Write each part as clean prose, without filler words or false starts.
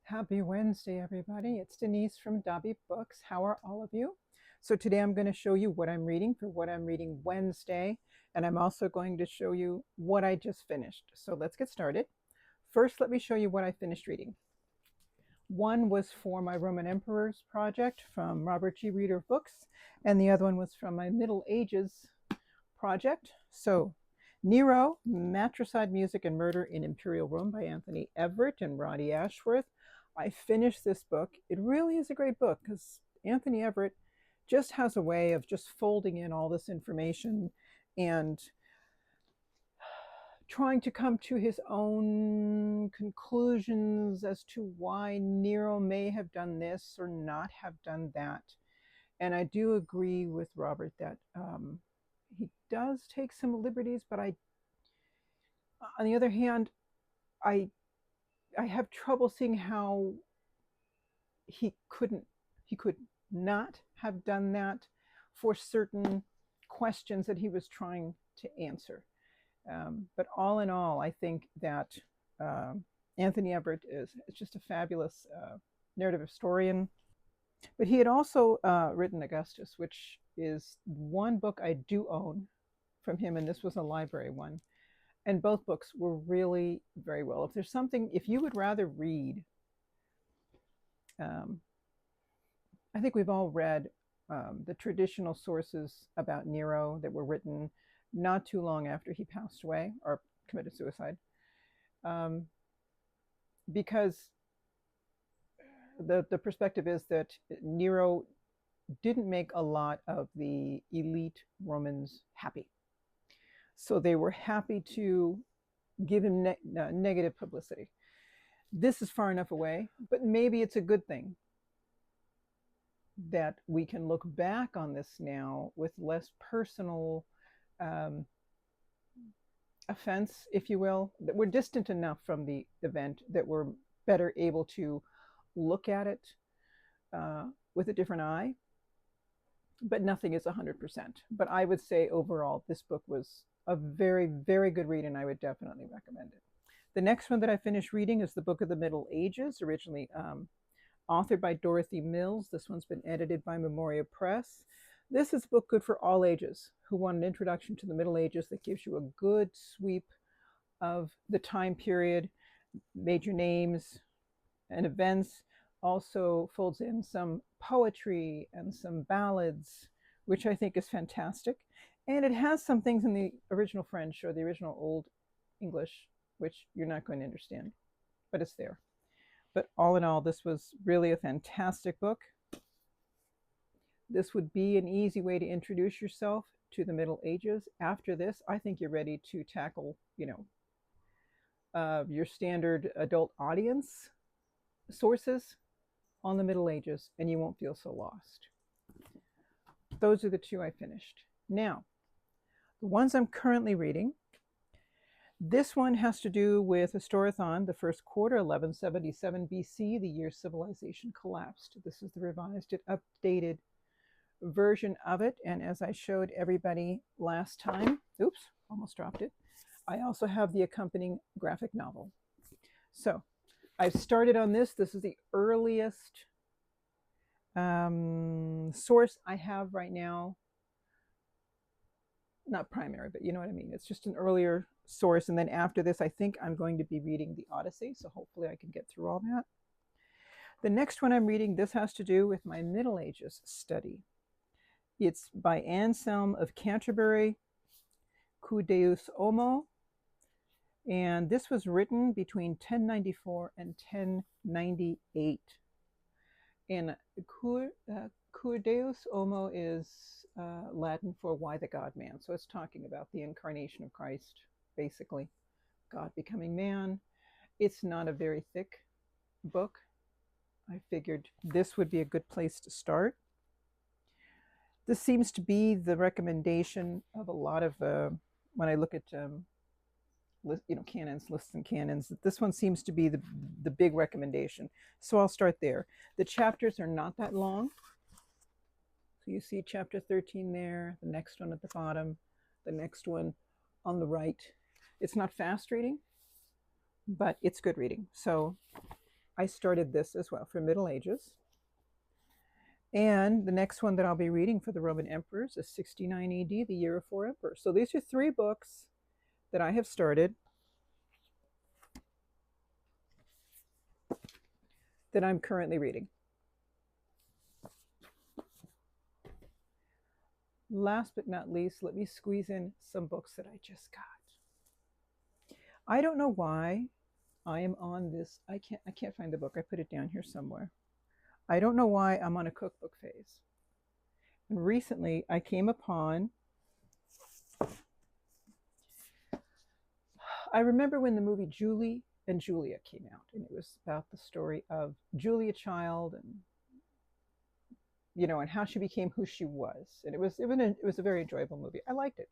Happy Wednesday, everybody. It's Denise from Dobby Books. How are all of you? So today I'm going to show you what I'm reading for what I'm reading Wednesday, and I'm also going to show you what I just finished. So let's get started. First, let me show you what I finished reading. One was for my Roman Emperors project from Robert G. Reader Books, and the other one was from my Middle Ages project. So Nero, Matricide, Music, and Murder in Imperial Rome by Anthony Everitt and Roddy Ashworth. I finished this book. It really is a great book because Anthony Everitt just has a way of just folding in all this information and trying to come to his own conclusions as to why Nero may have done this or not have done that. And I do agree with Robert that he does take some liberties, but on the other hand, I have trouble seeing how he could not have done that for certain questions that he was trying to answer. But all in all, I think that Anthony Everitt is just a fabulous narrative historian. But he had also written Augustus, which is one book I do own from him, and this was a library one. And both books were really very well. If you would rather read, I think we've all read the traditional sources about Nero that were written not too long after he passed away or committed suicide. Because the perspective is that Nero didn't make a lot of the elite Romans happy. So they were happy to give him negative publicity. This is far enough away, but maybe it's a good thing that we can look back on this now with less personal offense, if you will, that we're distant enough from the event that we're better able to look at it with a different eye. But nothing is 100%. But I would say overall, this book was a very, very good read, and I would definitely recommend it. The next one that I finished reading is the Book of the Middle Ages, originally authored by Dorothy Mills. This one's been edited by Memoria Press. This is a book good for all ages who want an introduction to the Middle Ages that gives you a good sweep of the time period, major names and events. Also folds in some poetry and some ballads, which I think is fantastic. And it has some things in the original French or the original Old English, which you're not going to understand, but it's there. But all in all, this was really a fantastic book. This would be an easy way to introduce yourself to the Middle Ages. After this, I think you're ready to tackle, your standard adult audience sources on the Middle Ages, and you won't feel so lost. Those are the two I finished. Now, the ones I'm currently reading, this one has to do with Historathon, the first quarter, 1177 BC, the year civilization collapsed. This is the revised and updated version of it. And as I showed everybody last time, oops, almost dropped it, I also have the accompanying graphic novel. So I've started on this. This is the earliest source I have right now. Not primary, but you know what I mean. It's just an earlier source. And then after this, I think I'm going to be reading the Odyssey. So hopefully I can get through all that. The next one I'm reading, this has to do with my Middle Ages study. It's by Anselm of Canterbury, Deus, Homo. And this was written between 1094 and 1098. And Deus, Homo is Latin for why the God-man. So it's talking about the incarnation of Christ, basically, God becoming man. It's not a very thick book. I figured this would be a good place to start. This seems to be the recommendation of a lot of, when I look at canons, lists and canons, this one seems to be the big recommendation. So I'll start there. The chapters are not that long. So you see chapter 13 there, the next one at the bottom, the next one on the right. It's not fast reading, but it's good reading. So I started this as well for Middle Ages. And the next one that I'll be reading for the Roman emperors is 69 AD, the year of 4 emperors. So these are 3 books that I have started that I'm currently reading. Last but not least, let me squeeze in some books that I just got. I don't know why I am on this. I can't find the book. I put it down here somewhere. I don't know why I'm on a cookbook phase. And recently I came upon, I remember when the movie Julie and Julia came out, and it was about the story of Julia Child and, you know, and how she became who she was. And it was a very enjoyable movie. I liked it,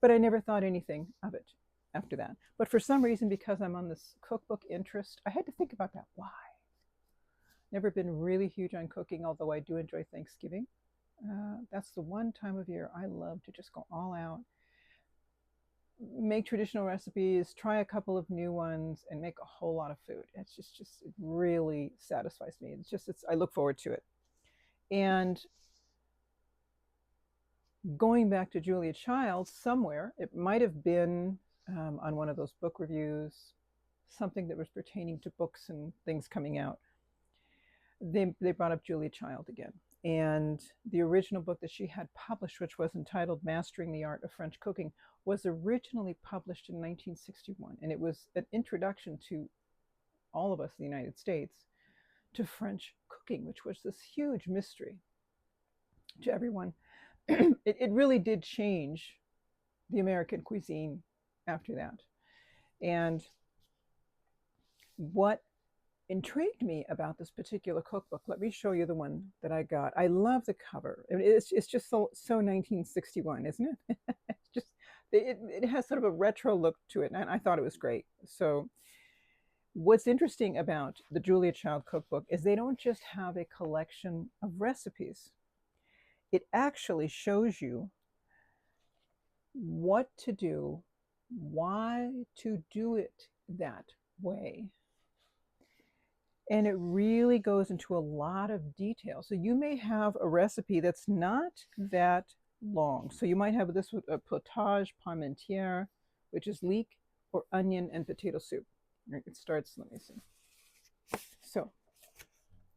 but I never thought anything of it after that. But for some reason, because I'm on this cookbook interest, I had to think about that. Why? Never been really huge on cooking, although I do enjoy Thanksgiving. That's the one time of year I love to just go all out, make traditional recipes, try a couple of new ones, and make a whole lot of food. It's just it really satisfies me. I look forward to it. And going back to Julia Child, somewhere, it might have been on one of those book reviews, something that was pertaining to books and things coming out. They brought up Julia Child again. And the original book that she had published, which was entitled Mastering the Art of French Cooking, was originally published in 1961. And it was an introduction to all of us in the United States to French cooking, which was this huge mystery to everyone. It really did change the American cuisine after that. And what intrigued me about this particular cookbook, let me show you the one that I got. I love the cover. It's just so 1961, isn't it? It's just it has sort of a retro look to it, and I thought it was great. So what's interesting about the Julia Child cookbook is they don't just have a collection of recipes. It actually shows you what to do, why to do it that way. And it really goes into a lot of detail. So you may have a recipe that's not that long. So you might have this with a potage parmentière, which is leek or onion and potato soup. It starts, let me see. So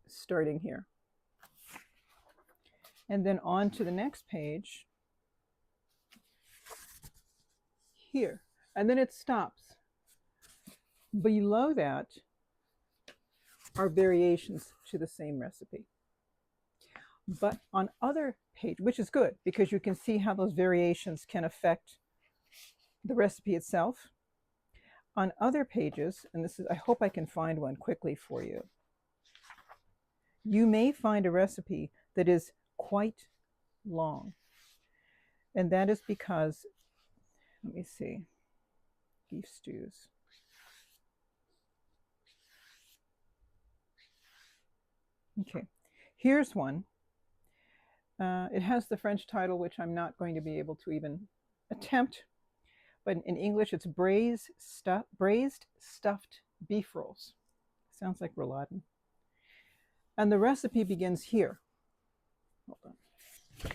starting here. And then on to the next page here. And then it stops. Below that are variations to the same recipe. But on other pages, which is good because you can see how those variations can affect the recipe itself. On other pages, and this is, I hope I can find one quickly for you, you may find a recipe that is quite long. And that is because, let me see, beef stews. Okay, here's one. It has the French title, which I'm not going to be able to even attempt. But in English, it's braised stuffed beef rolls. Sounds like rouladen. And the recipe begins here. Hold on.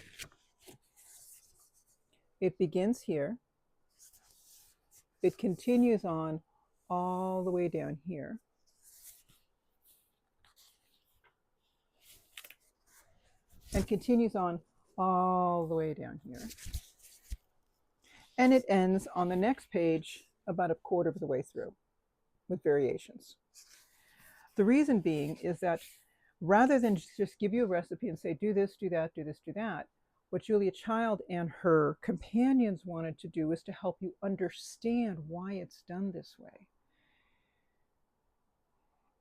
It begins here. It continues on all the way down here. And continues on all the way down here. And it ends on the next page about a quarter of the way through with variations. The reason being is that rather than just give you a recipe and say, do this, do that, do this, do that, what Julia Child and her companions wanted to do is to help you understand why it's done this way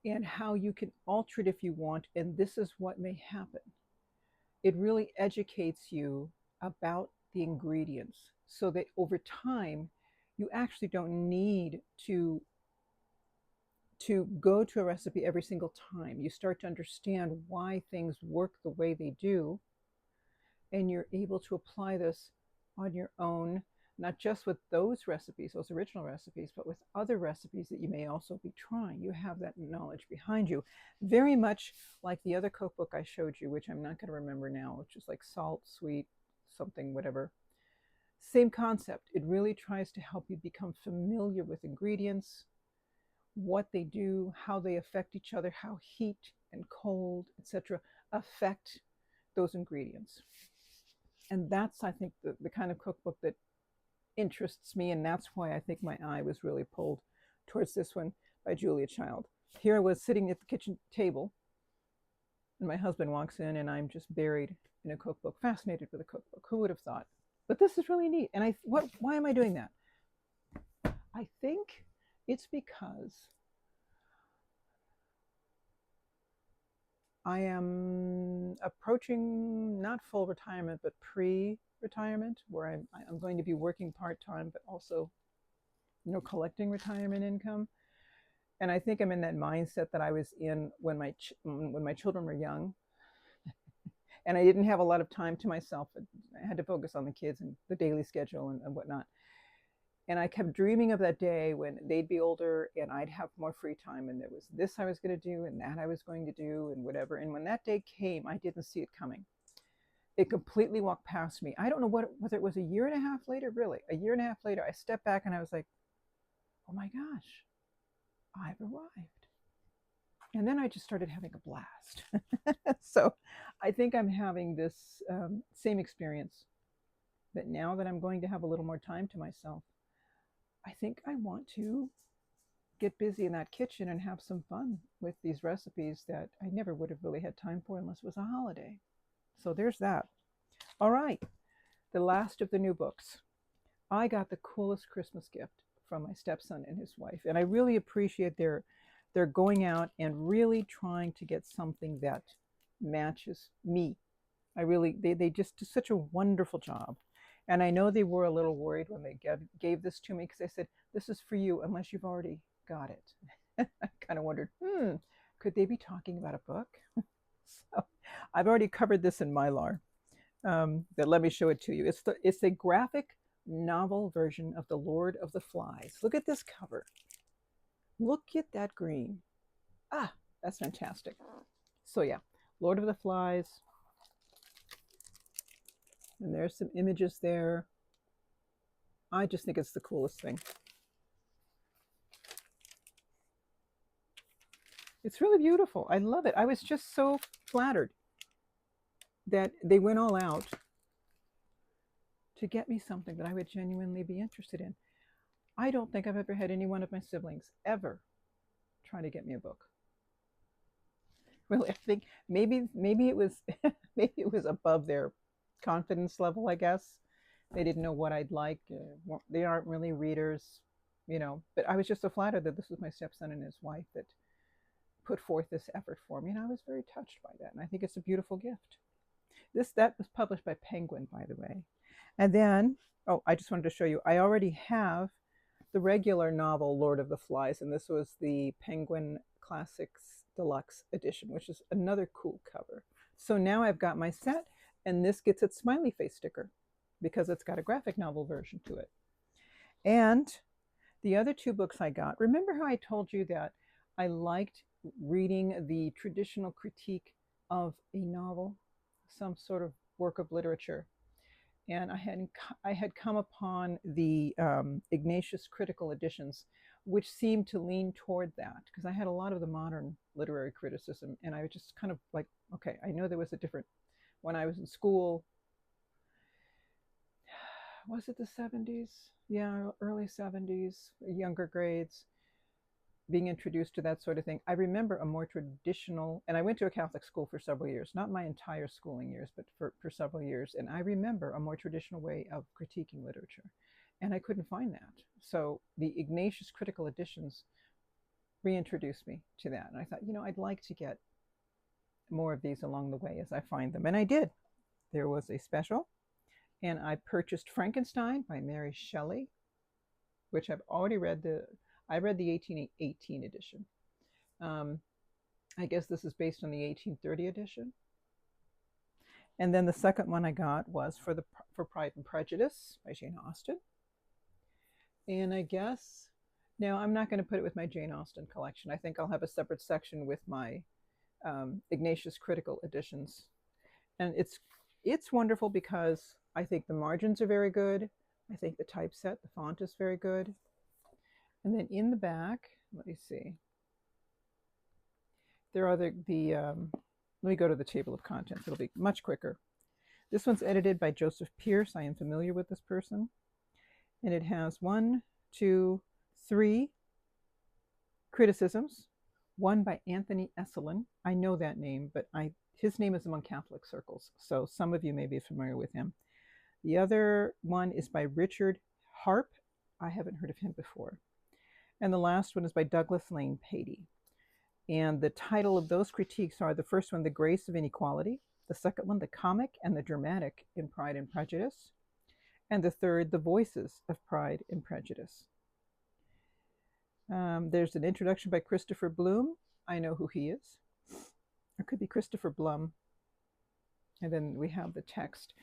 and how you can alter it if you want, and this is what may happen. It really educates you about the ingredients so that over time, you actually don't need to go to a recipe every single time. You start to understand why things work the way they do, and you're able to apply this on your own not just with those recipes, those original recipes, but with other recipes that you may also be trying. You have that knowledge behind you. Very much like the other cookbook I showed you, which I'm not going to remember now, which is like salt, sweet, something, whatever. Same concept. It really tries to help you become familiar with ingredients, what they do, how they affect each other, how heat and cold, etc., affect those ingredients. And that's, I think, the kind of cookbook that interests me, and that's why I think my eye was really pulled towards this one by Julia Child. Here I was sitting at the kitchen table, and my husband walks in, and I'm just buried in a cookbook, fascinated with a cookbook. Who would have thought? But this is really neat. And why am I doing that? I think it's because I am approaching not full retirement, but pre-retirement, where I'm going to be working part-time, but also, collecting retirement income. And I think I'm in that mindset that I was in when my children were young, and I didn't have a lot of time to myself. I had to focus on the kids and the daily schedule and whatnot. And I kept dreaming of that day when they'd be older and I'd have more free time, and there was this I was going to do and that I was going to do and whatever. And when that day came, I didn't see it coming. It completely walked past me. I don't know whether it was a year and a half later, really. A year and a half later, I stepped back and I was like, oh my gosh, I've arrived. And then I just started having a blast. So I think I'm having this same experience, that now that I'm going to have a little more time to myself, I think I want to get busy in that kitchen and have some fun with these recipes that I never would have really had time for unless it was a holiday. So there's that. All right, the last of the new books. I got the coolest Christmas gift from my stepson and his wife, and I really appreciate they're going out and really trying to get something that matches me. They just do such a wonderful job. And I know they were a little worried when they gave this to me, because they said, this is for you unless you've already got it. I kind of wondered, could they be talking about a book? So I've already covered this in Mylar. But let me show it to you. It's a graphic novel version of The Lord of the Flies. Look at this cover. Look at that green. Ah, that's fantastic. So yeah, Lord of the Flies. And there's some images there. I just think it's the coolest thing. It's really beautiful. I love it. I was just so flattered that they went all out to get me something that I would genuinely be interested in. I don't think I've ever had any one of my siblings ever try to get me a book. Really, I think maybe it was maybe it was above their confidence level, I guess. They didn't know what I'd like. They aren't really readers, but I was just so flattered that this was my stepson and his wife that put forth this effort for me, and I was very touched by that, and I think it's a beautiful gift. That was published by Penguin, by the way. And then, I just wanted to show you, I already have the regular novel Lord of the Flies, and this was the Penguin Classics Deluxe Edition, which is another cool cover. So now I've got my set, and this gets its smiley face sticker because it's got a graphic novel version to it. And the other two books I got, remember how I told you that I liked reading the traditional critique of a novel, some sort of work of literature? And I had come upon the Ignatius critical editions, which seemed to lean toward that, because I had a lot of the modern literary criticism, and I was just kind of like, okay, I know there was a different, when I was in school, was it the 70s? Yeah, early 70s, younger grades, being introduced to that sort of thing. I remember a more traditional, and I went to a Catholic school for several years, not my entire schooling years, but for several years. And I remember a more traditional way of critiquing literature. And I couldn't find that. So the Ignatius critical editions reintroduced me to that. And I thought, I'd like to get more of these along the way as I find them. And I did. There was a special. And I purchased Frankenstein by Mary Shelley, which I've already read I read the 1818 edition. I guess this is based on the 1830 edition. And then the second one I got was for Pride and Prejudice by Jane Austen. And I guess now I'm not going to put it with my Jane Austen collection. I think I'll have a separate section with my Ignatius critical editions. And it's wonderful because I think the margins are very good. I think the typeset, the font is very good. And then in the back, let me see. There are let me go to the table of contents. It'll be much quicker. This one's edited by Joseph Pierce. I am familiar with this person. And it has 1, 2, 3 criticisms. One by Anthony Esselin. I know that name, but his name is among Catholic circles, so some of you may be familiar with him. The other one is by Richard Harp. I haven't heard of him before. And the last one is by Douglas Lane Patey. And the title of those critiques are, the first one, The Grace of Inequality, the second one, The Comic and the Dramatic in Pride and Prejudice, and the third, The Voices of Pride and Prejudice. There's an introduction by Christopher Bloom. I know who he is. It could be Christopher Blum. And then we have the text.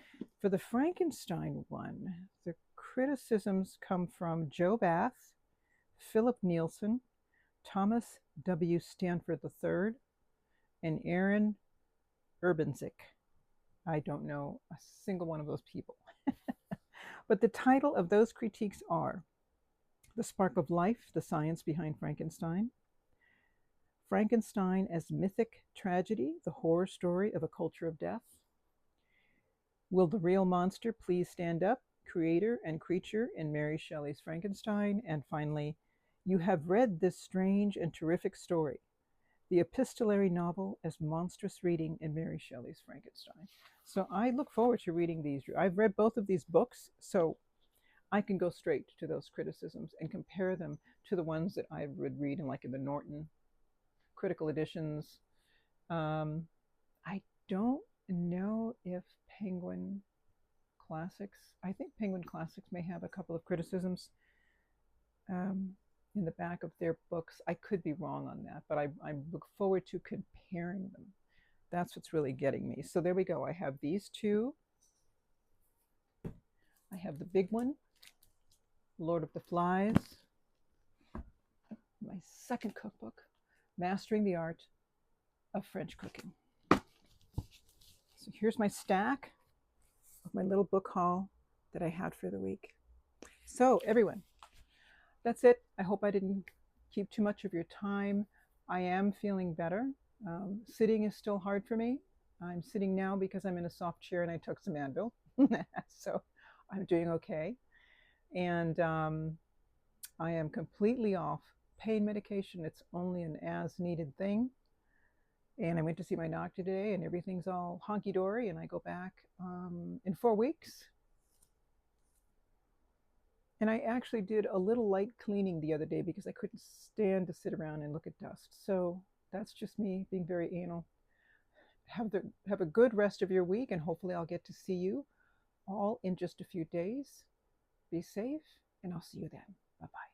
For the Frankenstein one, the criticisms come from Joe Bath, Philip Nielsen, Thomas W. Stanford III, and Aaron Urbanzik. I don't know a single one of those people. But the title of those critiques are The Spark of Life, the Science Behind Frankenstein, Frankenstein as Mythic Tragedy, the Horror Story of a Culture of Death, Will the Real Monster Please Stand Up, Creator and Creature in Mary Shelley's Frankenstein, and finally, You Have Read This Strange and Terrific Story, the epistolary novel as monstrous reading in Mary Shelley's Frankenstein. So I look forward to reading these. I've read both of these books, so I can go straight to those criticisms and compare them to the ones that I would read in the Norton critical editions. I don't know if Penguin Classics, I think Penguin Classics may have a couple of criticisms in the back of their books. I could be wrong on that, but I look forward to comparing them. That's what's really getting me. So there we go. I have these two. I have the big one, Lord of the Flies, my second cookbook, Mastering the Art of French Cooking. So here's my stack of my little book haul that I had for the week. So everyone, that's it. I hope I didn't keep too much of your time. I am feeling better. Sitting is still hard for me. I'm sitting now because I'm in a soft chair and I took some Advil. So I'm doing okay. And I am completely off pain medication. It's only an as-needed thing. And I went to see my doctor today and everything's all honky-dory, and I go back in 4 weeks. And I actually did a little light cleaning the other day because I couldn't stand to sit around and look at dust. So that's just me being very anal. Have a good rest of your week, and hopefully I'll get to see you all in just a few days. Be safe, and I'll see you then. Bye-bye.